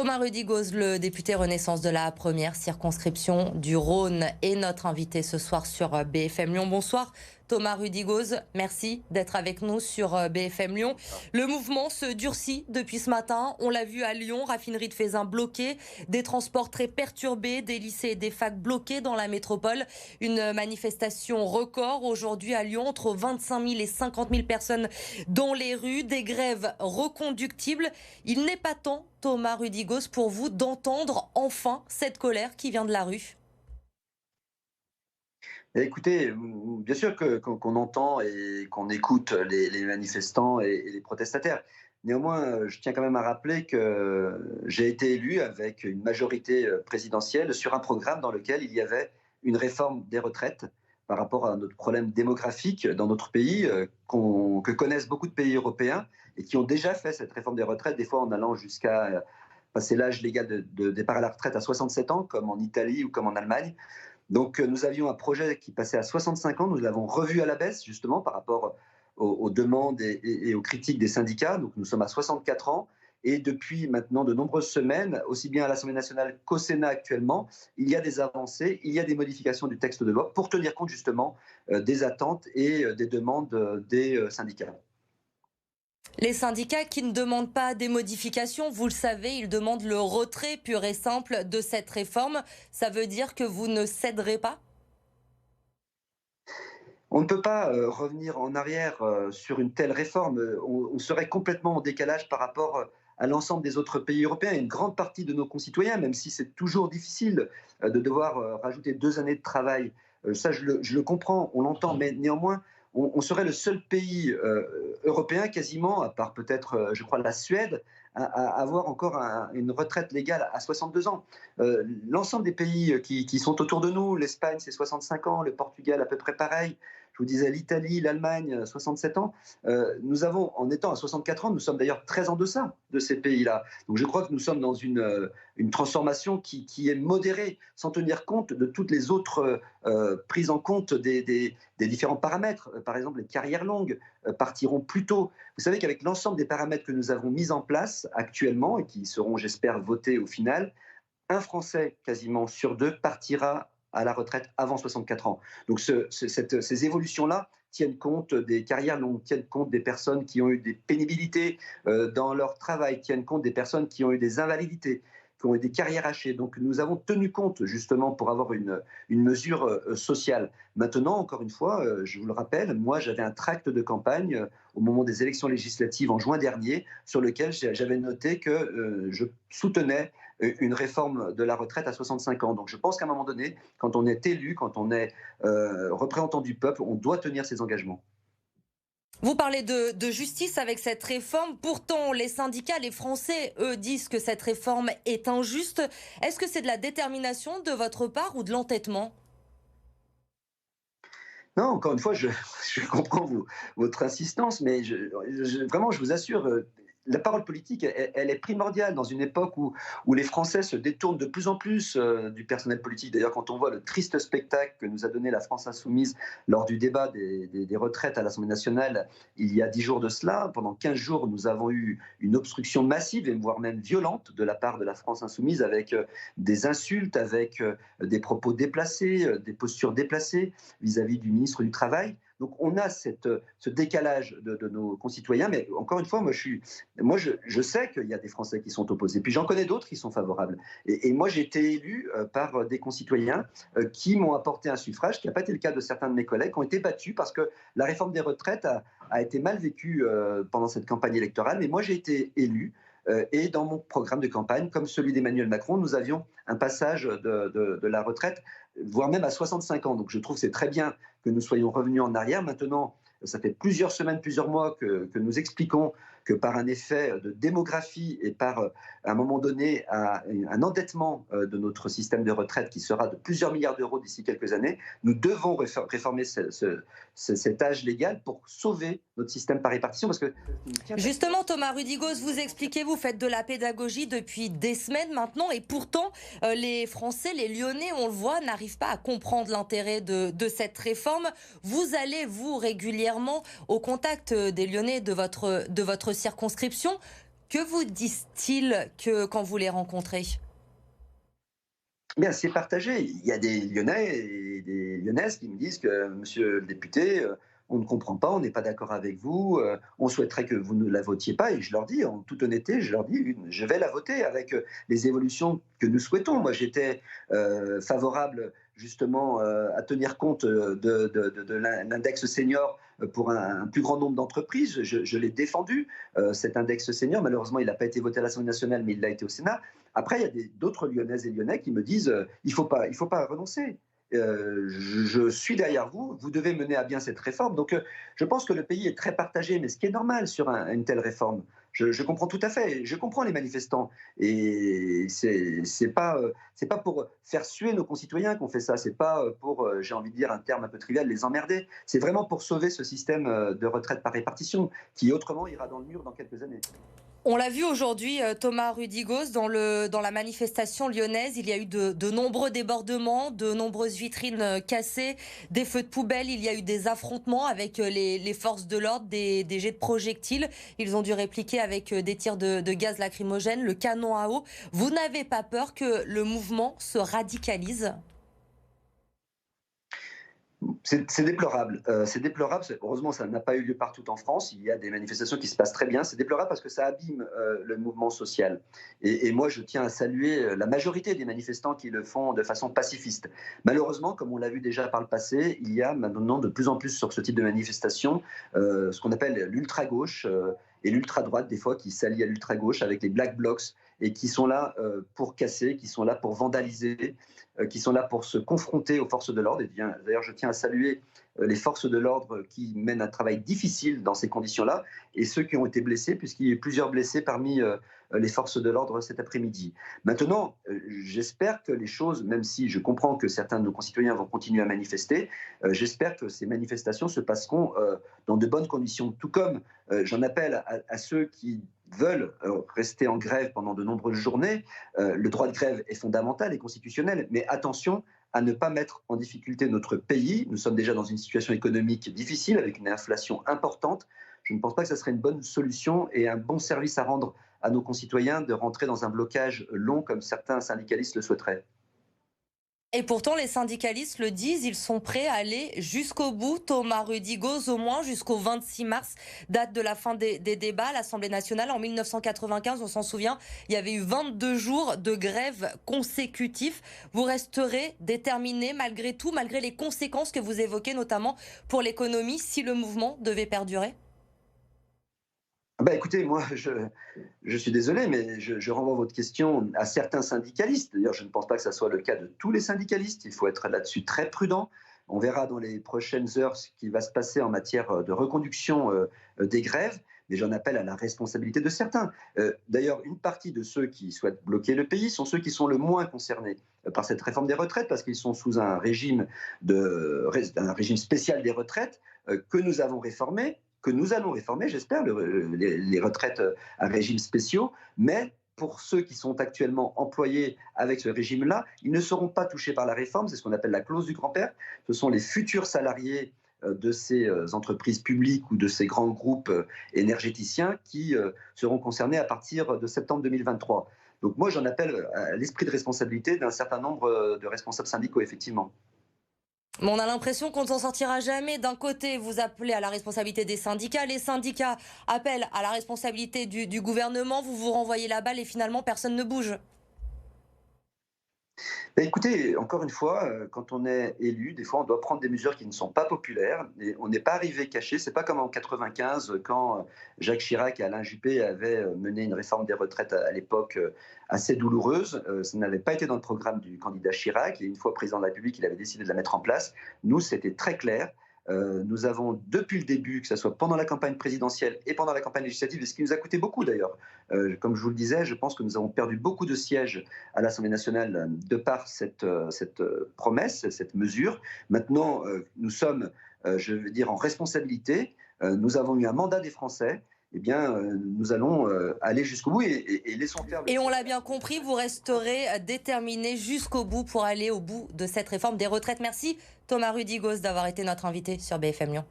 Thomas Rudigoz, le député Renaissance de la première circonscription du Rhône, est notre invité ce soir sur BFM Lyon. Bonsoir Thomas Rudigoz, merci d'être avec nous sur BFM Lyon. Le mouvement se durcit depuis ce matin. On l'a vu à Lyon, raffinerie de Feyzin bloquée, des transports très perturbés, des lycées et des facs bloqués dans la métropole. Une manifestation record aujourd'hui à Lyon, entre 25 000 et 50 000 personnes dans les rues, des grèves reconductibles. Il n'est pas temps, Thomas Rudigoz, pour vous d'entendre enfin cette colère qui vient de la rue? Écoutez, bien sûr qu'on entend et qu'on écoute les manifestants et les protestataires. Néanmoins, je tiens quand même à rappeler que j'ai été élu avec une majorité présidentielle sur un programme dans lequel il y avait une réforme des retraites par rapport à notre problème démographique dans notre pays, que connaissent beaucoup de pays européens et qui ont déjà fait cette réforme des retraites, des fois en allant jusqu'à passer l'âge légal de départ à la retraite à 67 ans, comme en Italie ou comme en Allemagne. Donc nous avions un projet qui passait à 65 ans, nous l'avons revu à la baisse justement par rapport aux demandes et aux critiques des syndicats. Donc nous sommes à 64 ans et depuis maintenant de nombreuses semaines, aussi bien à l'Assemblée nationale qu'au Sénat actuellement, il y a des avancées, il y a des modifications du texte de loi pour tenir compte justement des attentes et des demandes des syndicats. Les syndicats qui ne demandent pas des modifications, vous le savez, ils demandent le retrait pur et simple de cette réforme. Ça veut dire que vous ne céderez pas? On ne peut pas revenir en arrière sur une telle réforme. On serait complètement en décalage par rapport à l'ensemble des autres pays européens. Une grande partie de nos concitoyens, même si c'est toujours difficile de devoir rajouter 2 années de travail, ça je le comprends, on l'entend, mais néanmoins, on serait le seul pays européen quasiment, à part peut-être, je crois, la Suède, à avoir encore une retraite légale à 62 ans. L'ensemble des pays qui sont autour de nous, l'Espagne c'est 65 ans, le Portugal à peu près pareil, je vous disais l'Italie, l'Allemagne, 67 ans. Nous avons, en étant à 64 ans, nous sommes d'ailleurs très en deçà de ces pays-là. Donc je crois que nous sommes dans une transformation qui est modérée, sans tenir compte de toutes les autres prises en compte des différents paramètres. Par exemple, les carrières longues partiront plus tôt. Vous savez qu'avec l'ensemble des paramètres que nous avons mis en place actuellement et qui seront, j'espère, votés au final, un Français quasiment sur 2 partira à la retraite avant 64 ans. Donc ces évolutions-là tiennent compte des carrières longues, tiennent compte des personnes qui ont eu des pénibilités dans leur travail, tiennent compte des personnes qui ont eu des invalidités, qui ont eu des carrières hachées. Donc nous avons tenu compte justement pour avoir une mesure sociale. Maintenant, encore une fois, je vous le rappelle, moi j'avais un tract de campagne au moment des élections législatives en juin dernier sur lequel j'avais noté que je soutenais une réforme de la retraite à 65 ans. Donc je pense qu'à un moment donné, quand on est élu, quand on est représentant du peuple, on doit tenir ses engagements. Vous parlez de justice avec cette réforme. Pourtant, les syndicats, les Français, eux, disent que cette réforme est injuste. Est-ce que c'est de la détermination de votre part ou de l'entêtement? Non, encore une fois, je comprends votre insistance, mais vraiment, je vous assure, la parole politique, elle est primordiale dans une époque où les Français se détournent de plus en plus du personnel politique. D'ailleurs, quand on voit le triste spectacle que nous a donné la France insoumise lors du débat des retraites à l'Assemblée nationale il y a 10 jours de cela, pendant 15 jours, nous avons eu une obstruction massive, et voire même violente, de la part de la France insoumise, avec des insultes, avec des propos déplacés, des postures déplacées vis-à-vis du ministre du Travail. Donc on a ce décalage de nos concitoyens, mais encore une fois, je sais qu'il y a des Français qui sont opposés, puis j'en connais d'autres qui sont favorables. Et moi j'ai été élu par des concitoyens qui m'ont apporté un suffrage, qui n'a pas été le cas de certains de mes collègues, qui ont été battus parce que la réforme des retraites a été mal vécue pendant cette campagne électorale, mais moi j'ai été élu. Et dans mon programme de campagne, comme celui d'Emmanuel Macron, nous avions un passage de la retraite, voire même à 65 ans. Donc je trouve que c'est très bien que nous soyons revenus en arrière. Maintenant, ça fait plusieurs semaines, plusieurs mois que nous expliquons que par un effet de démographie et par, à un moment donné, un endettement de notre système de retraite qui sera de plusieurs milliards d'euros d'ici quelques années, nous devons réformer cet âge légal pour sauver notre système par répartition. Parce que Justement, Thomas Rudigoz, vous expliquez, vous faites de la pédagogie depuis des semaines maintenant, et pourtant, les Français, les Lyonnais, on le voit, n'arrivent pas à comprendre l'intérêt de cette réforme. Vous allez, vous, régulièrement, au contact des Lyonnais de votre circonscription. Que vous disent-ils quand vous les rencontrez? Bien, c'est partagé. Il y a des Lyonnais et des Lyonnaises qui me disent que monsieur le député, on ne comprend pas, on n'est pas d'accord avec vous, on souhaiterait que vous ne la votiez pas. Et je leur dis, en toute honnêteté, je leur dis, je vais la voter avec les évolutions que nous souhaitons. Moi, j'étais favorable justement à tenir compte de l'index senior pour un plus grand nombre d'entreprises. Je l'ai défendu, cet index senior. Malheureusement, il n'a pas été voté à l'Assemblée nationale, mais il l'a été au Sénat. Après, il y a d'autres Lyonnaises et Lyonnais qui me disent il faut pas renoncer. Je suis derrière vous, vous devez mener à bien cette réforme. Donc, je pense que le pays est très partagé, mais ce qui est normal sur une telle réforme. Je comprends tout à fait, je comprends les manifestants. Et c'est pas pour faire suer nos concitoyens qu'on fait ça, c'est pas pour, j'ai envie de dire un terme un peu trivial, les emmerder. C'est vraiment pour sauver ce système de retraite par répartition, qui autrement ira dans le mur dans quelques années. On l'a vu aujourd'hui, Thomas Rudigos, dans la manifestation lyonnaise, il y a eu de nombreux débordements, de nombreuses vitrines cassées, des feux de poubelle, il y a eu des affrontements avec les forces de l'ordre, des jets de projectiles. Ils ont dû répliquer avec des tirs de gaz lacrymogène, le canon à eau. Vous n'avez pas peur que le mouvement se radicalise? C'est déplorable. C'est déplorable. Heureusement, ça n'a pas eu lieu partout en France. Il y a des manifestations qui se passent très bien. C'est déplorable parce que ça abîme le mouvement social. Et moi, je tiens à saluer la majorité des manifestants qui le font de façon pacifiste. Malheureusement, comme on l'a vu déjà par le passé, il y a maintenant de plus en plus sur ce type de manifestation ce qu'on appelle l'ultra-gauche et l'ultra-droite, des fois, qui s'allient à l'ultra-gauche avec les Black Blocs et qui sont là pour casser, qui sont là pour vandaliser, qui sont là pour se confronter aux forces de l'ordre. Et d'ailleurs, je tiens à saluer les forces de l'ordre qui mènent un travail difficile dans ces conditions-là, et ceux qui ont été blessés, puisqu'il y a eu plusieurs blessés parmi les forces de l'ordre cet après-midi. Maintenant, j'espère que les choses, même si je comprends que certains de nos concitoyens vont continuer à manifester, j'espère que ces manifestations se passeront dans de bonnes conditions. Tout comme j'en appelle à ceux qui veulent rester en grève pendant de nombreuses journées. Le droit de grève est fondamental et constitutionnel, mais attention à ne pas mettre en difficulté notre pays. Nous sommes déjà dans une situation économique difficile avec une inflation importante. Je ne pense pas que ce serait une bonne solution et un bon service à rendre à nos concitoyens de rentrer dans un blocage long comme certains syndicalistes le souhaiteraient. Et pourtant, les syndicalistes le disent, ils sont prêts à aller jusqu'au bout. Thomas Rudigos, au moins jusqu'au 26 mars, date de la fin des débats à l'Assemblée nationale. En 1995, on s'en souvient, il y avait eu 22 jours de grève consécutifs. Vous resterez déterminé malgré tout, malgré les conséquences que vous évoquez, notamment pour l'économie, si le mouvement devait perdurer? Bah, écoutez, moi, je suis désolé, mais je renvoie votre question à certains syndicalistes. D'ailleurs, je ne pense pas que ça soit le cas de tous les syndicalistes. Il faut être là-dessus très prudent. On verra dans les prochaines heures ce qui va se passer en matière de reconduction des grèves, mais j'en appelle à la responsabilité de certains. D'ailleurs, une partie de ceux qui souhaitent bloquer le pays sont ceux qui sont le moins concernés par cette réforme des retraites, parce qu'ils sont sous un régime spécial des retraites que nous avons réformé, que nous allons réformer, j'espère, les retraites à régime spéciaux, mais pour ceux qui sont actuellement employés avec ce régime-là, ils ne seront pas touchés par la réforme, c'est ce qu'on appelle la clause du grand-père. Ce sont les futurs salariés de ces entreprises publiques ou de ces grands groupes énergéticiens qui seront concernés à partir de septembre 2023. Donc moi, j'en appelle à l'esprit de responsabilité d'un certain nombre de responsables syndicaux, effectivement. Mais on a l'impression qu'on ne s'en sortira jamais. D'un côté, vous appelez à la responsabilité des syndicats, les syndicats appellent à la responsabilité du gouvernement, vous vous renvoyez la balle et finalement personne ne bouge. Bah, écoutez, encore une fois, quand on est élu, des fois, on doit prendre des mesures qui ne sont pas populaires et on n'est pas arrivé caché. C'est pas comme en 95 quand Jacques Chirac et Alain Juppé avaient mené une réforme des retraites à l'époque assez douloureuse. Ça n'avait pas été dans le programme du candidat Chirac et une fois président de la République, il avait décidé de la mettre en place. Nous, c'était très clair. Nous avons, depuis le début, que ce soit pendant la campagne présidentielle et pendant la campagne législative, et ce qui nous a coûté beaucoup d'ailleurs, comme je vous le disais, je pense que nous avons perdu beaucoup de sièges à l'Assemblée nationale de par cette promesse, cette mesure. Maintenant, nous sommes, je veux dire, en responsabilité. Nous avons eu un mandat des Français. Eh bien, nous allons aller jusqu'au bout et laissons faire le Et on temps. l'a bien compris, vous resterez déterminé jusqu'au bout pour aller au bout de cette réforme des retraites. Merci Thomas Rudigos d'avoir été notre invité sur BFM Lyon.